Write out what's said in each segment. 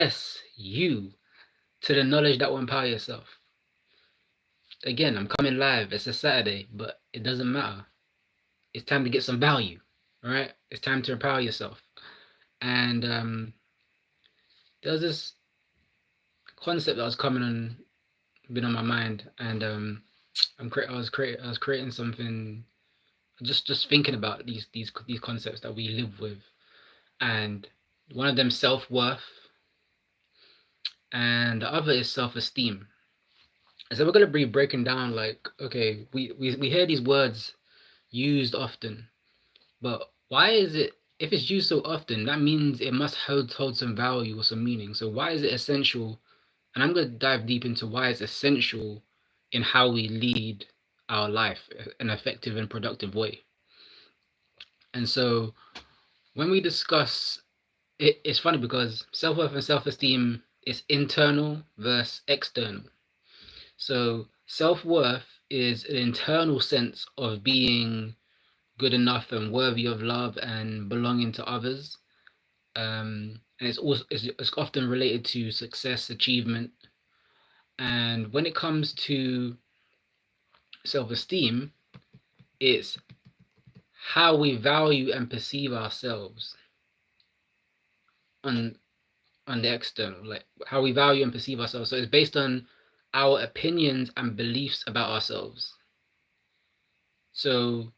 Yes, you to the knowledge that will empower yourself. Again, I'm coming live. It's a Saturday, but it doesn't matter. It's time to get some value, all right? It's time to empower yourself. And there's this concept that was been on my mind, and I was creating something, just thinking about these concepts that we live with, and one of them self-worth, and the other is self-esteem. And so we're gonna be breaking down, like, okay, we hear these words used often, but why is it, if it's used so often, that means it must hold some value or some meaning. So why is it essential? And I'm going to dive deep into why it's essential in how we lead our life in an effective and productive way. And so when we discuss it, it's funny because self-worth and self-esteem is internal versus external. So self-worth is an internal sense of being good enough and worthy of love and belonging to others. And it's often related to success, achievement. And when it comes to self-esteem, it's how we value and perceive ourselves on the external, like how we value and perceive ourselves. So it's based on our opinions and beliefs about ourselves. So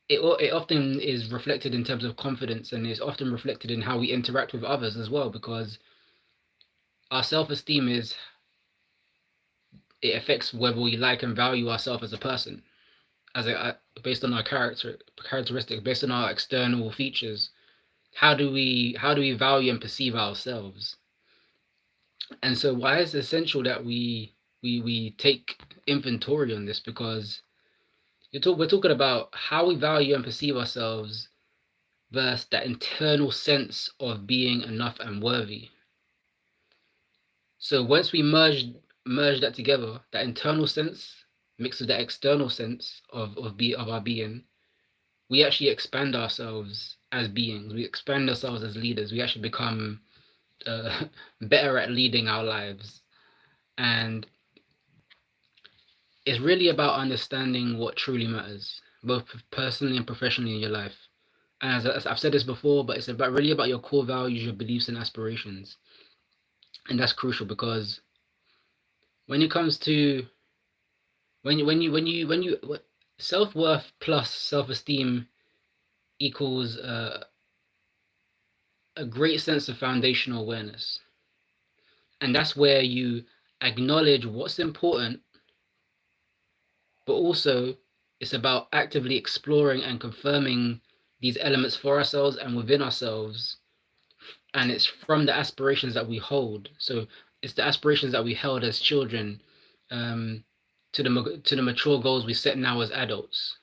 it often is reflected in terms of confidence, and is often reflected in how we interact with others as well, because our self-esteem it affects whether we like and value ourselves as a person, based on our characteristics, based on our external features. How do we value and perceive ourselves? And so why is it essential that we take inventory on this? Because we're talking about how we value and perceive ourselves versus that internal sense of being enough and worthy. So once we merge that together, that internal sense mixed with that external sense of our being, we actually expand ourselves as beings. We expand ourselves as leaders. We actually become better at leading our lives. And it's really about understanding what truly matters, both personally and professionally in your life. And as I've said this before, but it's really about your core values, your beliefs and aspirations. And that's crucial, because when it comes to when you self-worth plus self-esteem equals a great sense of foundational awareness. And that's where you acknowledge what's important, but also it's about actively exploring and confirming these elements for ourselves and within ourselves. And it's from the aspirations that we hold. So it's the aspirations that we held as children, to the mature goals we set now as adults.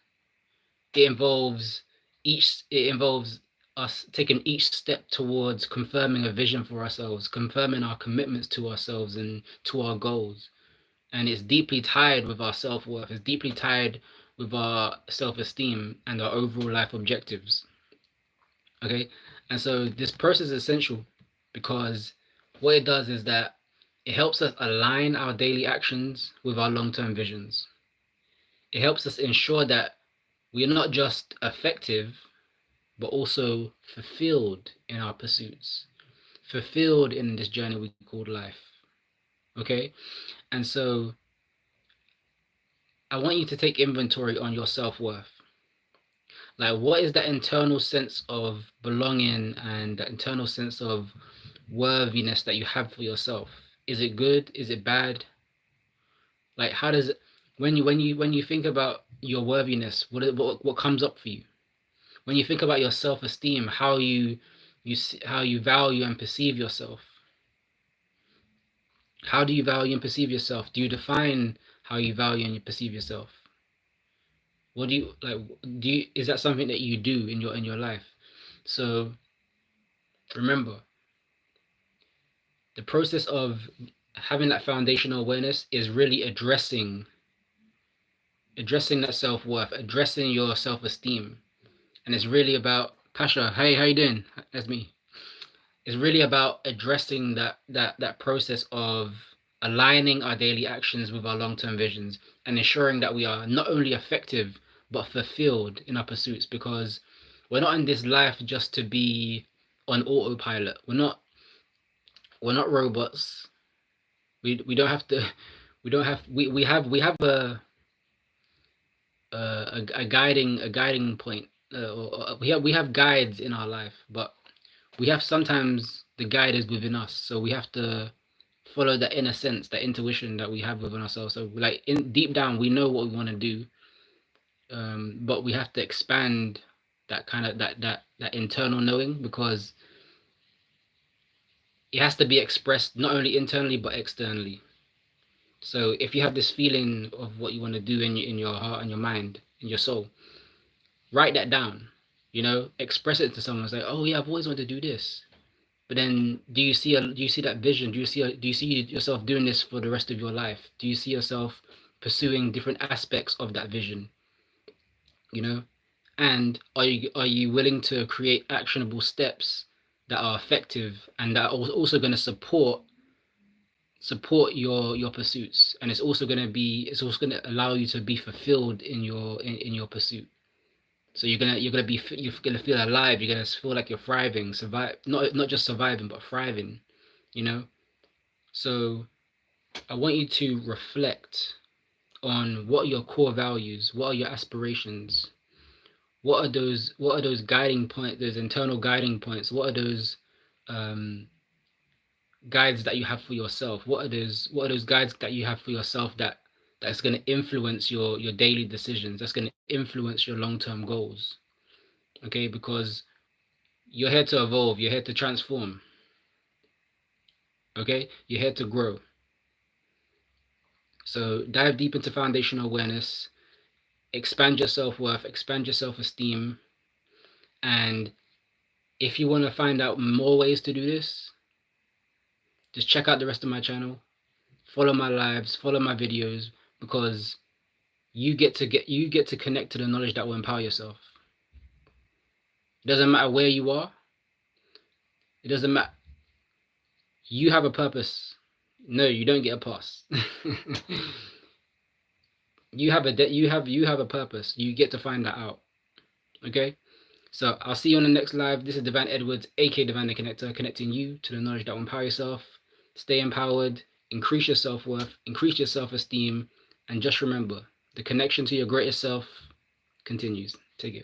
It involves us taking each step towards confirming a vision for ourselves, confirming our commitments to ourselves and to our goals. And it's deeply tied with our self-worth. It's deeply tied with our self-esteem and our overall life objectives. Okay, and so this process is essential because what it does is that it helps us align our daily actions with our long-term visions. It helps us ensure that we are not just effective, but also fulfilled in our pursuits, fulfilled in this journey we call life. Okay, and so I want you to take inventory on your self-worth. Like, what is that internal sense of belonging and that internal sense of worthiness that you have for yourself? Is it good? Is it bad? Like, how does it, when you think about your worthiness, what comes up for you? When you think about your self-esteem, how you value and perceive yourself. How do you value and perceive yourself? Do you define how you value and you perceive yourself? What do you like? Is that something that you do in your life? So remember, the process of having that foundational awareness is really addressing that self-worth, addressing your self-esteem. And it's really about Pasha. Hey, how you doing? That's me. It's really about addressing that process of aligning our daily actions with our long-term visions and ensuring that we are not only effective but fulfilled in our pursuits, because we're not in this life just to be on autopilot. We're not robots. We don't have to we have a guiding point, or we have guides in our life, but we have sometimes the guide is within us, so we have to follow that inner sense, that intuition that we have within ourselves. So like in deep down, we know what we want to do, but we have to expand that kind of that internal knowing, because it has to be expressed not only internally but externally. So if you have this feeling of what you want to do in your heart and your mind, in your soul, write that down. Express it to someone. Say, oh yeah, I've always wanted to do this. But then, do you see that vision? Do you see yourself doing this for the rest of your life? Do you see yourself pursuing different aspects of that vision? You know, and are you willing to create actionable steps that are effective and that are also going to support your pursuits, and it's also going to allow you to be fulfilled in your pursuit. So you're gonna feel alive. You're gonna feel like you're thriving, not just surviving but thriving. You know. So I want you to reflect on what are your core values, what are your aspirations, what are those guiding points, those internal guiding points, what are those um, guides that you have for yourself, what are those guides that you have for yourself that's going to influence your daily decisions, that's going to influence your long-term goals. Okay, because you're here to evolve, you're here to transform. Okay, you're here to grow. So dive deep into foundational awareness, expand your self-worth, expand your self-esteem, and if you want to find out more ways to do this, just check out the rest of my channel, follow my lives, follow my videos, because you get to connect to the knowledge that will empower yourself. It doesn't matter where you are. It doesn't matter. You have a purpose. No, you don't get a pass. You have a purpose. You get to find that out. Okay? So I'll see you on the next live. This is Divine Edwards, aka Divine the Connector, connecting you to the knowledge that will empower yourself. Stay empowered, increase your self-worth, increase your self-esteem, and just remember, the connection to your greatest self continues. Take care.